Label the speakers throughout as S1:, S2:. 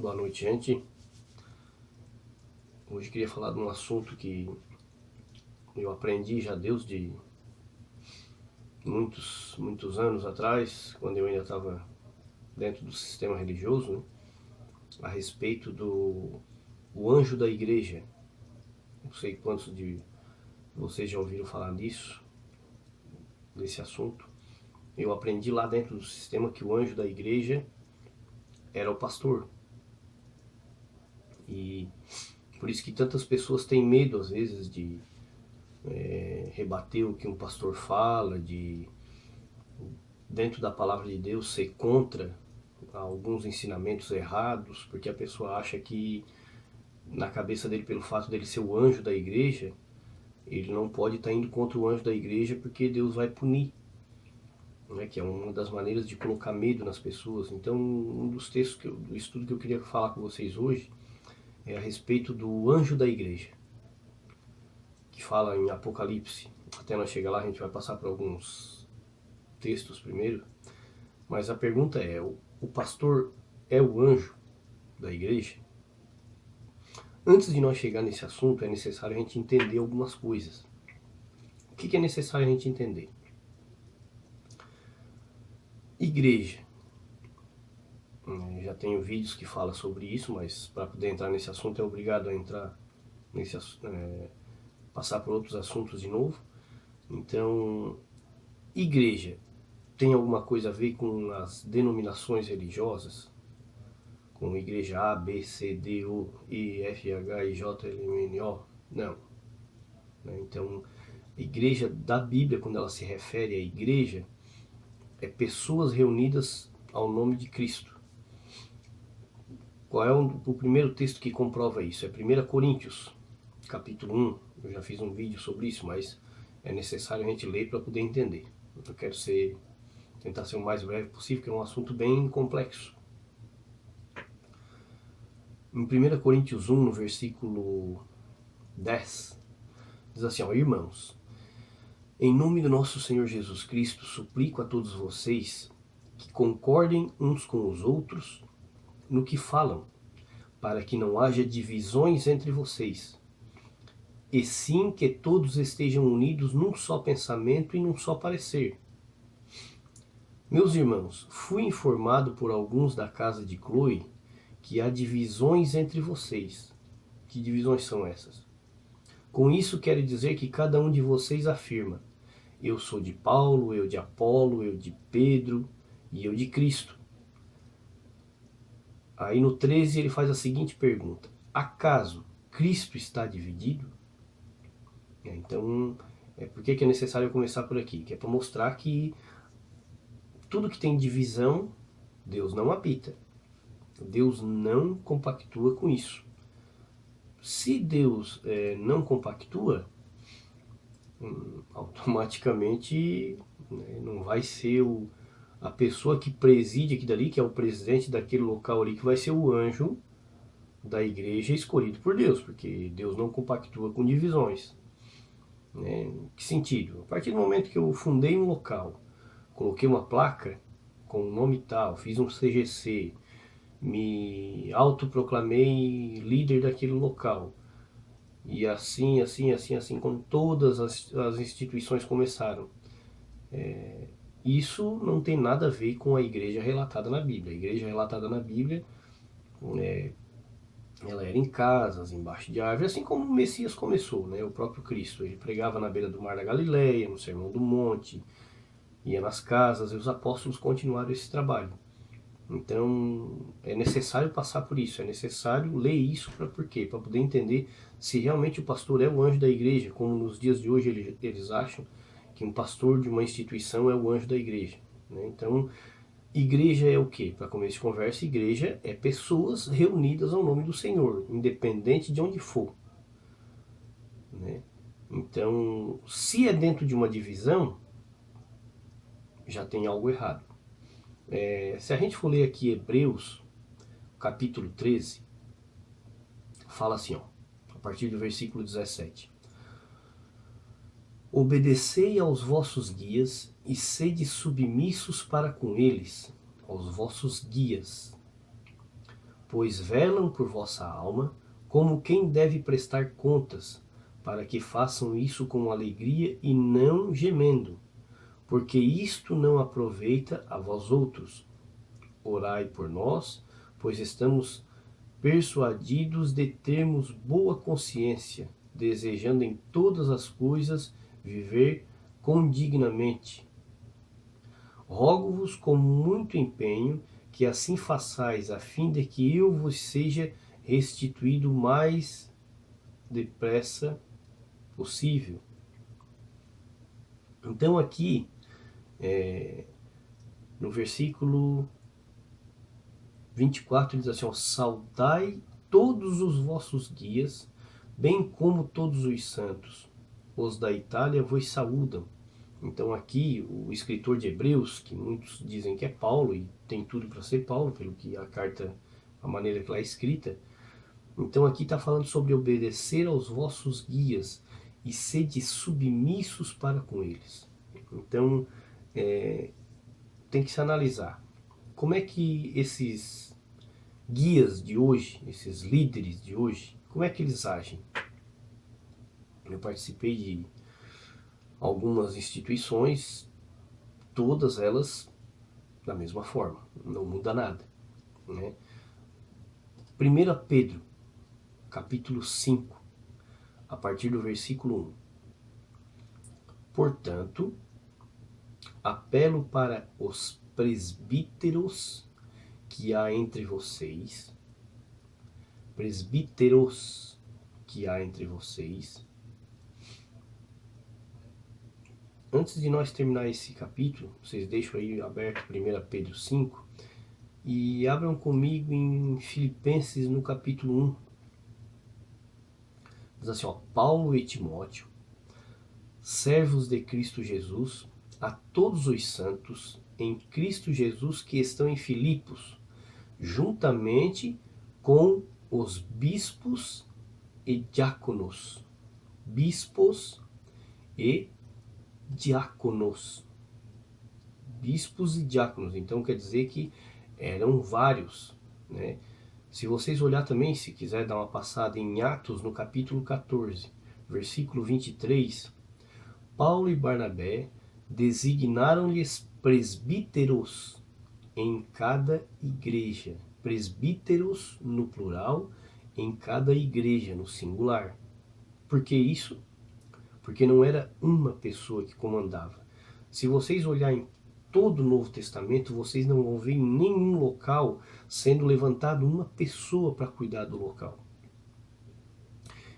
S1: Boa noite, gente. Hoje queria falar de um assunto que eu aprendi já desde muitos anos atrás, quando eu ainda estava dentro do sistema religioso, né? A respeito do anjo da igreja. Não sei quantos de vocês já ouviram falar desse assunto. Eu aprendi lá dentro do sistema que o anjo da igreja era o pastor. E por isso que tantas pessoas têm medo, às vezes, de rebater o que um pastor fala, de, dentro da palavra de Deus, ser contra alguns ensinamentos errados, porque a pessoa acha que, na cabeça dele, pelo fato dele ser o anjo da igreja, ele não pode estar indo contra o anjo da igreja porque Deus vai punir, né? Que é uma das maneiras de colocar medo nas pessoas. Então, um dos textos, do estudo que eu queria falar com vocês hoje, é a respeito do anjo da igreja, que fala em Apocalipse. Até nós chegar lá, a gente vai passar por alguns textos primeiro, mas a pergunta é, o pastor é o anjo da igreja? Antes de nós chegar nesse assunto, é necessário a gente entender algumas coisas. O que é necessário a gente entender? Igreja. Já tenho vídeos que falam sobre isso, mas para poder entrar nesse assunto é obrigado a entrar nesse passar por outros assuntos de novo. Então, igreja tem alguma coisa a ver com as denominações religiosas? Com igreja A, B, C, D, U, I, F, H, I, J, L, M, N, O? Não. Então, igreja da Bíblia, quando ela se refere à igreja, é pessoas reunidas ao nome de Cristo. Qual é o primeiro texto que comprova isso? É 1 Coríntios, capítulo 1. Eu já fiz um vídeo sobre isso, mas é necessário a gente ler para poder entender. Eu quero tentar ser o mais breve possível, porque é um assunto bem complexo. Em 1 Coríntios 1, no versículo 10, diz assim, ó, irmãos, em nome do nosso Senhor Jesus Cristo, suplico a todos vocês que concordem uns com os outros no que falam, para que não haja divisões entre vocês, e sim que todos estejam unidos num só pensamento e num só parecer. Meus irmãos, fui informado por alguns da casa de Chloe que há divisões entre vocês. Que divisões são essas? Com isso quero dizer que cada um de vocês afirma, eu sou de Paulo, eu de Apolo, eu de Pedro e eu de Cristo. Aí no 13 ele faz a seguinte pergunta, acaso Cristo está dividido? Então, por que é necessário começar por aqui? Que é para mostrar que tudo que tem divisão, Deus não habita. Deus não compactua com isso. Se Deus não compactua, automaticamente não vai ser a pessoa que preside aqui dali, que é o presidente daquele local ali, que vai ser o anjo da igreja escolhido por Deus, porque Deus não compactua com divisões. Que sentido? A partir do momento que eu fundei um local, coloquei uma placa com o nome tal, fiz um CGC, me autoproclamei líder daquele local, e assim, como todas as instituições começaram. Isso não tem nada a ver com a igreja relatada na Bíblia. A igreja relatada na Bíblia, ela era em casas, embaixo de árvores, assim como o Messias começou, né? O próprio Cristo. Ele pregava na beira do Mar da Galileia, no Sermão do Monte, ia nas casas, e os apóstolos continuaram esse trabalho. Então, é necessário passar por isso, é necessário ler isso por quê? Para poder entender se realmente o pastor é o anjo da igreja, como nos dias de hoje eles acham que um pastor de uma instituição é o anjo da igreja. Então, igreja é o quê? Para começo de conversa, igreja é pessoas reunidas ao nome do Senhor, independente de onde for. Então, se é dentro de uma divisão, já tem algo errado. Se a gente for ler aqui Hebreus, capítulo 13, fala assim, ó, a partir do versículo 17. Obedecei aos vossos guias e sede submissos para com eles, aos vossos guias, pois velam por vossa alma, como quem deve prestar contas, para que façam isso com alegria e não gemendo, porque isto não aproveita a vós outros. Orai por nós, pois estamos persuadidos de termos boa consciência, desejando em todas as coisas viver condignamente. Rogo-vos com muito empenho que assim façais, a fim de que eu vos seja restituído o mais depressa possível. Então aqui, no versículo 24, ele diz assim, ó, saudai todos os vossos guias, bem como todos os santos. Os da Itália vos saúdam. Então aqui o escritor de Hebreus, que muitos dizem que é Paulo, e tem tudo para ser Paulo, pelo que a carta, a maneira que ela é escrita, então aqui está falando sobre obedecer aos vossos guias e sede submissos para com eles. Então tem que se analisar como é que esses guias de hoje, esses líderes de hoje, como é que eles agem. Eu participei de algumas instituições, todas elas da mesma forma, não muda nada, né? 1 Pedro, capítulo 5, a partir do versículo 1. Portanto, apelo para os presbíteros que há entre vocês, Antes de nós terminar esse capítulo, vocês deixam aí aberto 1 Pedro 5 e abram comigo em Filipenses no capítulo 1. Diz assim, ó, Paulo e Timóteo, servos de Cristo Jesus, a todos os santos em Cristo Jesus que estão em Filipos, juntamente com os bispos e diáconos. Bispos e diáconos. Bispos e diáconos. Então quer dizer que eram vários, né? Se vocês olhar também, se quiser dar uma passada em Atos, no capítulo 14, versículo 23, Paulo e Barnabé designaram-lhes presbíteros em cada igreja. Presbíteros no plural, em cada igreja no singular. Por que isso? Porque não era uma pessoa que comandava. Se vocês olharem todo o Novo Testamento, vocês não vão ver em nenhum local sendo levantado uma pessoa para cuidar do local.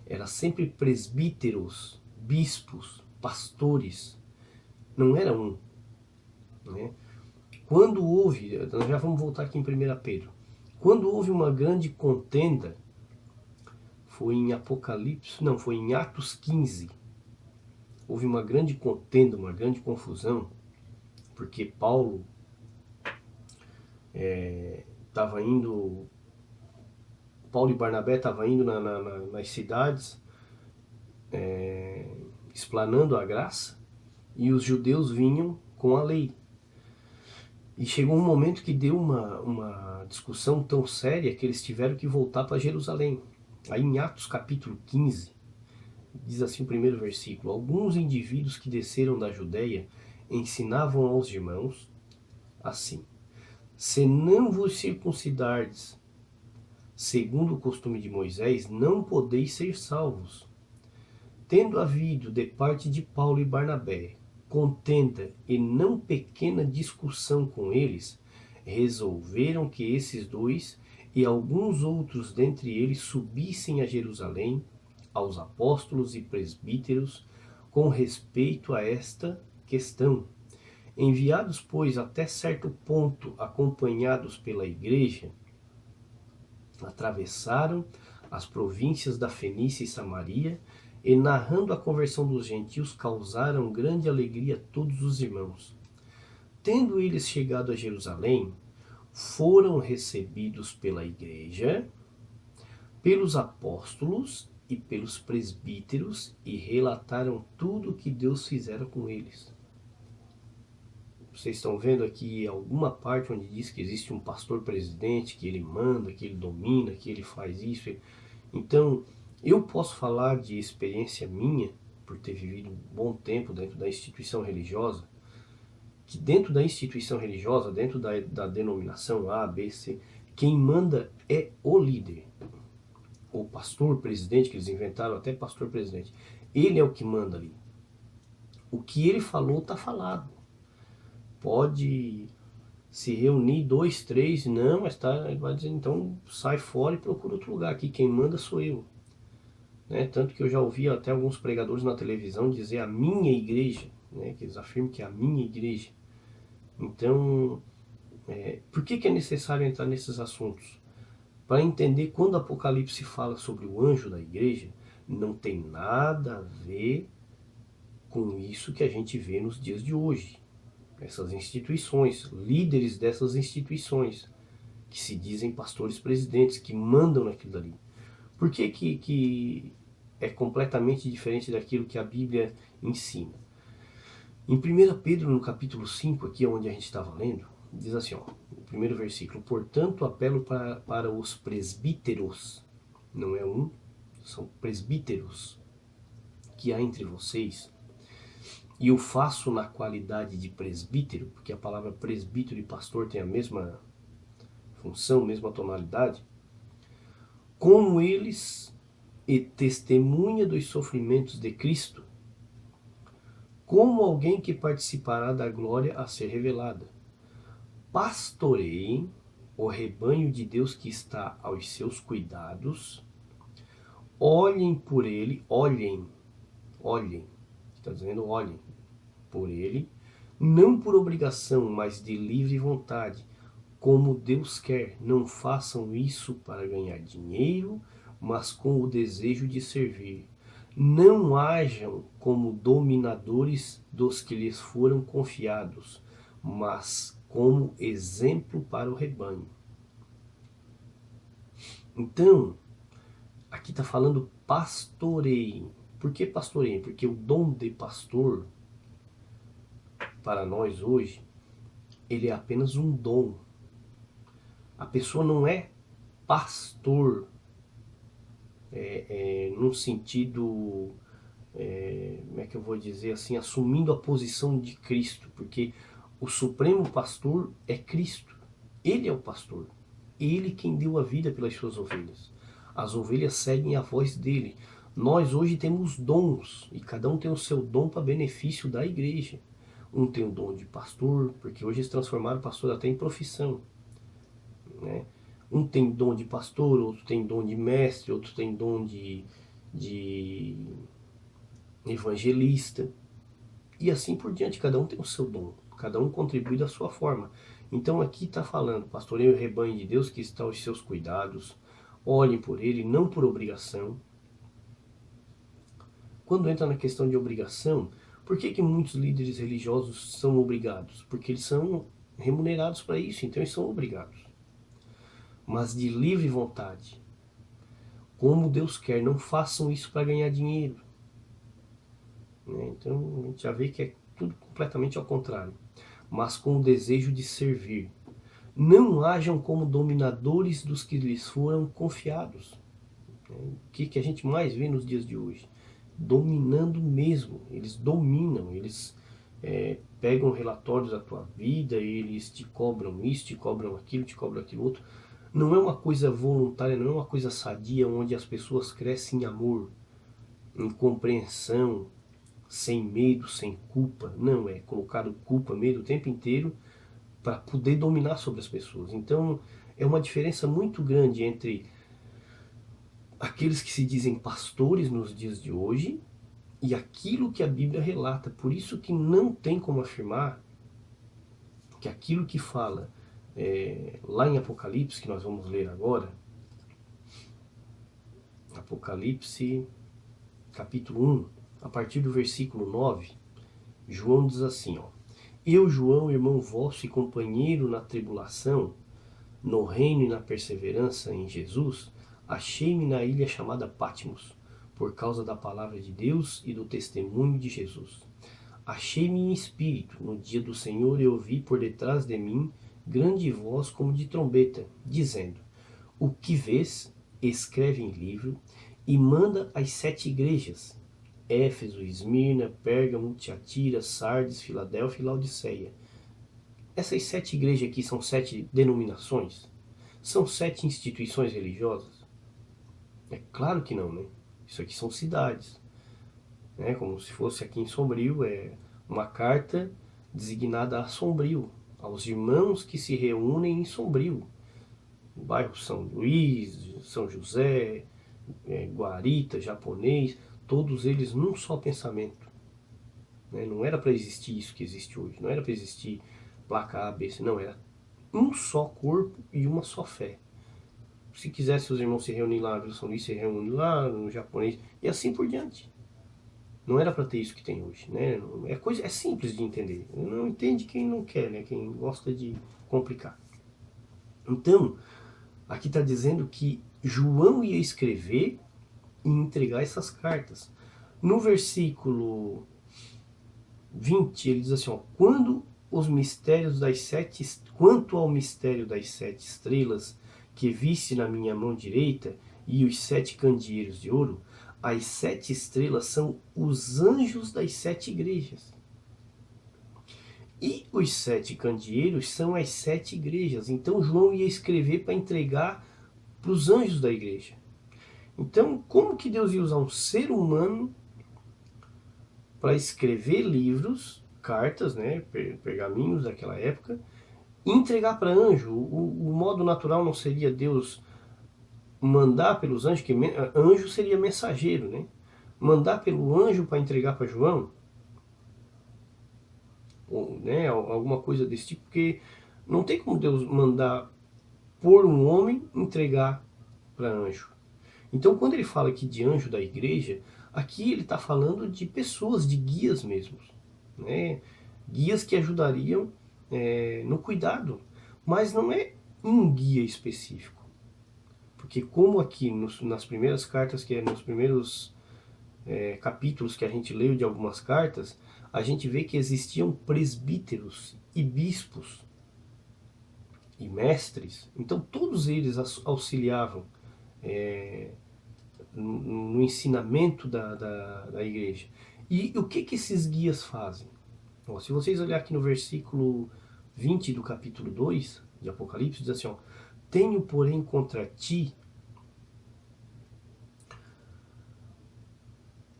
S1: Era sempre presbíteros, bispos, pastores. Não era um, né? Quando houve, nós já vamos voltar aqui em 1 Pedro, quando houve uma grande contenda, foi em Apocalipse, não, foi em Atos 15, houve uma grande contenda, uma grande confusão, porque Paulo estava indo, Paulo e Barnabé estavam indo nas cidades, explanando a graça, e os judeus vinham com a lei. E chegou um momento que deu uma discussão tão séria que eles tiveram que voltar para Jerusalém. Aí em Atos capítulo 15, diz assim o primeiro versículo, alguns indivíduos que desceram da Judeia ensinavam aos irmãos assim, se não vos circuncidardes, segundo o costume de Moisés, não podeis ser salvos. Tendo havido de parte de Paulo e Barnabé contenda e não pequena discussão com eles, resolveram que esses dois e alguns outros dentre eles subissem a Jerusalém aos apóstolos e presbíteros com respeito a esta questão. Enviados, pois, até certo ponto, acompanhados pela igreja, atravessaram as províncias da Fenícia e Samaria, e narrando a conversão dos gentios, causaram grande alegria a todos os irmãos. Tendo eles chegado a Jerusalém, foram recebidos pela igreja, pelos apóstolos e pelos presbíteros, e relataram tudo o que Deus fizera com eles. vocês estão vendo aqui alguma parte onde diz que existe um pastor presidente, que ele manda, que ele domina, que ele faz isso. Então, eu posso falar de experiência minha, por ter vivido um bom tempo dentro da instituição religiosa, que dentro da instituição religiosa, dentro da denominação A, B, C, quem manda é o líder. O pastor presidente, que eles inventaram até pastor presidente. Ele é o que manda ali. O que ele falou está falado. Pode se reunir 2, 3, não, mas tá, ele vai dizer, então sai fora e procura outro lugar, aqui quem manda sou eu. Né? Tanto que eu já ouvi até alguns pregadores na televisão dizer a minha igreja, né? Que eles afirmam que é a minha igreja. Então, por que é necessário entrar nesses assuntos? Para entender quando o Apocalipse fala sobre o anjo da igreja, não tem nada a ver com isso que a gente vê nos dias de hoje. Essas instituições, líderes dessas instituições, que se dizem pastores presidentes, que mandam naquilo dali. Por que é completamente diferente daquilo que a Bíblia ensina? Em 1 Pedro, no capítulo 5, aqui onde a gente estava lendo, diz assim, ó, o primeiro versículo: portanto, apelo para os presbíteros, não é um, são presbíteros, que há entre vocês, e eu faço na qualidade de presbítero, porque a palavra presbítero e pastor tem a mesma função, mesma tonalidade, como eles, e testemunha dos sofrimentos de Cristo, como alguém que participará da glória a ser revelada. Pastoreiem o rebanho de Deus que está aos seus cuidados, olhem por ele, olhem, está dizendo olhem por ele, não por obrigação, mas de livre vontade, como Deus quer. Não façam isso para ganhar dinheiro, mas com o desejo de servir. Não hajam como dominadores dos que lhes foram confiados, mas como exemplo para o rebanho. Então, aqui está falando pastoreiem. Por que pastoreiem? Porque o dom de pastor, para nós hoje, ele é apenas um dom. A pessoa não é pastor num sentido, como é que eu vou dizer assim, assumindo a posição de Cristo, porque o supremo pastor é Cristo. Ele é o pastor. Ele quem deu a vida pelas suas ovelhas. As ovelhas seguem a voz dele. Nós hoje temos dons, e cada um tem o seu dom para benefício da igreja. Um tem o dom de pastor, porque hoje eles transformaram o pastor até em profissão. Né? Um tem dom de pastor, outro tem dom de mestre, outro tem dom de evangelista. E assim por diante, cada um tem o seu dom, cada um contribui da sua forma. Então aqui está falando, pastoreio o rebanho de Deus que está aos seus cuidados, olhem por ele, não por obrigação. Quando entra na questão de obrigação, por que muitos líderes religiosos são obrigados? Porque eles são remunerados para isso, então eles são obrigados. Mas de livre vontade. Como Deus quer, não façam isso para ganhar dinheiro. Então a gente já vê que é tudo completamente ao contrário. Mas com o desejo de servir. Não hajam como dominadores dos que lhes foram confiados. O que a gente mais vê nos dias de hoje? Dominando mesmo. Eles dominam, eles pegam relatórios da tua vida, eles te cobram isso, te cobram aquilo outro. Não é uma coisa voluntária, não é uma coisa sadia, onde as pessoas crescem em amor, em compreensão, sem medo, sem culpa. Não, é colocado culpa, medo o tempo inteiro para poder dominar sobre as pessoas. Então é uma diferença muito grande entre aqueles que se dizem pastores nos dias de hoje e aquilo que a Bíblia relata. Por isso que não tem como afirmar que aquilo que fala lá em Apocalipse, que nós vamos ler agora, Apocalipse capítulo 1, a partir do versículo 9, João diz assim, ó: eu, João, irmão vosso e companheiro na tribulação, no reino e na perseverança em Jesus, achei-me na ilha chamada Patmos, por causa da palavra de Deus e do testemunho de Jesus. Achei-me em espírito. No dia do Senhor eu ouvi por detrás de mim grande voz como de trombeta, dizendo: O que vês, escreve em livro e manda às 7 igrejas: Éfeso, Esmirna, Pérgamo, Tiatira, Sardes, Filadélfia e Laodiceia. Essas 7 igrejas aqui são 7 denominações? São 7 instituições religiosas? É claro que não, né? Isso aqui são cidades. Né? Como se fosse aqui em Sombrio, é uma carta designada a Sombrio, aos irmãos que se reúnem em Sombrio. O bairro São Luís, São José, Guarita, Japonês, todos eles num só pensamento. Né? Não era para existir isso que existe hoje, não era para existir placa A, B, C, não, era um só corpo e uma só fé. Se quisesse os irmãos se reunirem lá na Vila São Luís, se reúnem lá no japonês, e assim por diante. Não era para ter isso que tem hoje, né? É simples de entender. Não entende quem não quer, né? Quem gosta de complicar. Então, aqui está dizendo que João ia escrever e entregar essas cartas. No versículo 20, ele diz assim, ó, quanto ao mistério das 7 estrelas que viste na minha mão direita e os 7 candeeiros de ouro, as 7 estrelas são os anjos das 7 igrejas. E os 7 candeeiros são as 7 igrejas. Então João ia escrever para entregar para os anjos da igreja. Então, como que Deus ia usar um ser humano para escrever livros, cartas, né, pergaminhos daquela época, e entregar para anjo? O modo natural não seria Deus mandar pelos anjos, que anjo seria mensageiro, né? Mandar pelo anjo para entregar para João, ou, né, alguma coisa desse tipo, porque não tem como Deus mandar por um homem entregar para anjo. Então, quando ele fala aqui de anjo da igreja, aqui ele está falando de pessoas, de guias mesmo, né? Guias que ajudariam no cuidado, mas não é um guia específico. Porque como aqui nas primeiras cartas, nos primeiros capítulos que a gente leu de algumas cartas, a gente vê que existiam presbíteros e bispos e mestres. Então todos eles auxiliavam no ensinamento da igreja. E o que esses guias fazem? Bom, se vocês olharem aqui no versículo 20 do capítulo 2 de Apocalipse, diz assim, ó, tenho porém contra ti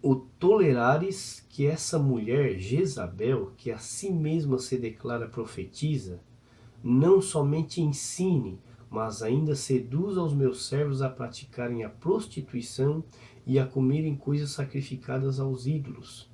S1: o tolerares que essa mulher Jezabel, que a si mesma se declara profetisa, não somente ensine, mas ainda seduz aos meus servos a praticarem a prostituição e a comerem coisas sacrificadas aos ídolos.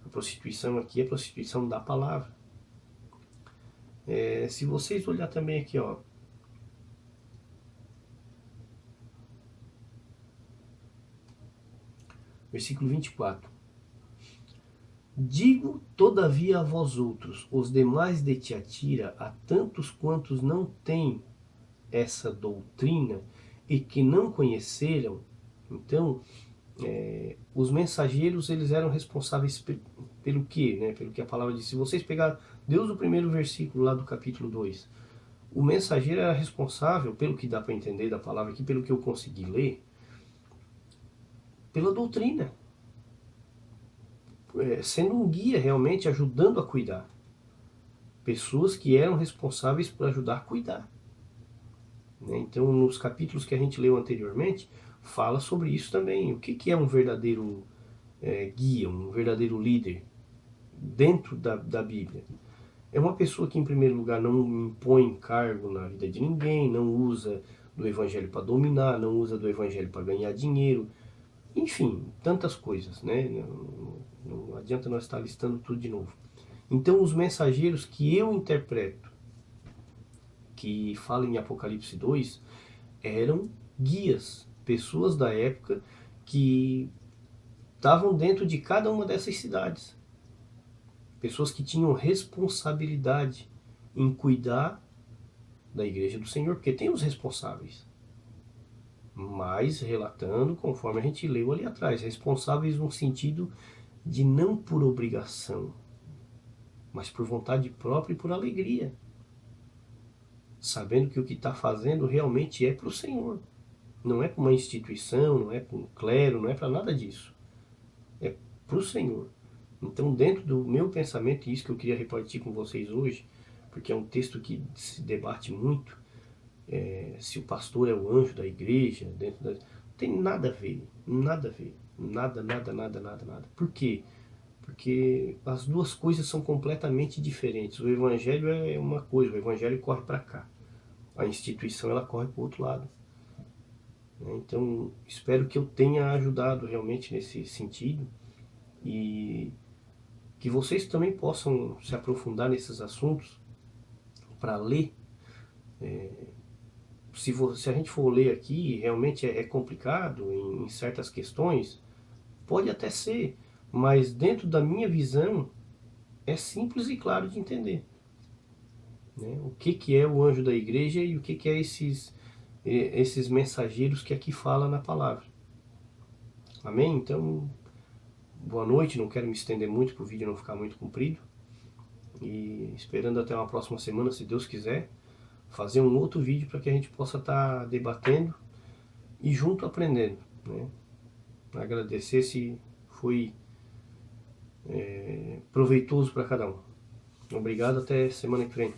S1: A prostituição aqui é a prostituição da palavra. Se vocês olhar também aqui, ó, versículo 24. Digo, todavia, a vós outros, os demais de Tiatira, a tantos quantos não têm essa doutrina e que não conheceram, então, os mensageiros, eles eram responsáveis pelo quê? Né? Pelo que a palavra diz. Se vocês pegarem Deus o primeiro versículo lá do capítulo 2, o mensageiro era responsável, pelo que dá para entender da palavra aqui, pelo que eu consegui ler, pela doutrina. Sendo um guia realmente, ajudando a cuidar. Pessoas que eram responsáveis por ajudar a cuidar. Então, nos capítulos que a gente leu anteriormente, fala sobre isso também. O que é um verdadeiro guia, um verdadeiro líder dentro da Bíblia? É uma pessoa que, em primeiro lugar, não impõe cargo na vida de ninguém, não usa do evangelho para dominar, não usa do evangelho para ganhar dinheiro, enfim, tantas coisas, né? Não adianta nós estar listando tudo de novo. Então, os mensageiros que eu interpreto, que falam em Apocalipse 2, eram guias, pessoas da época que estavam dentro de cada uma dessas cidades. Pessoas que tinham responsabilidade em cuidar da igreja do Senhor, porque tem os responsáveis. Mas, relatando, conforme a gente leu ali atrás, responsáveis no sentido de não por obrigação, mas por vontade própria e por alegria, sabendo que o que está fazendo realmente é para o Senhor. Não é para uma instituição, não é para um clero, não é para nada disso. É para o Senhor. Então, dentro do meu pensamento, e isso que eu queria repartir com vocês hoje, porque é um texto que se debate muito, se o pastor é o anjo da igreja, não tem nada a ver, nada a ver, nada, nada, nada, nada, nada. Por quê? Porque as duas coisas são completamente diferentes. O evangelho é uma coisa, o evangelho corre para cá. A instituição ela corre para o outro lado. Então, espero que eu tenha ajudado realmente nesse sentido e que vocês também possam se aprofundar nesses assuntos para ler. Se a gente for ler aqui, realmente é complicado em certas questões, pode até ser, mas dentro da minha visão é simples e claro de entender. Né? O que é o anjo da igreja e o que é esses mensageiros que aqui fala na palavra. Amém? Então, boa noite, não quero me estender muito para o vídeo não ficar muito comprido. E esperando até uma próxima semana, se Deus quiser, fazer um outro vídeo para que a gente possa estar debatendo e junto aprendendo. Né? Agradecer se foi proveitoso para cada um. Obrigado, até semana que vem.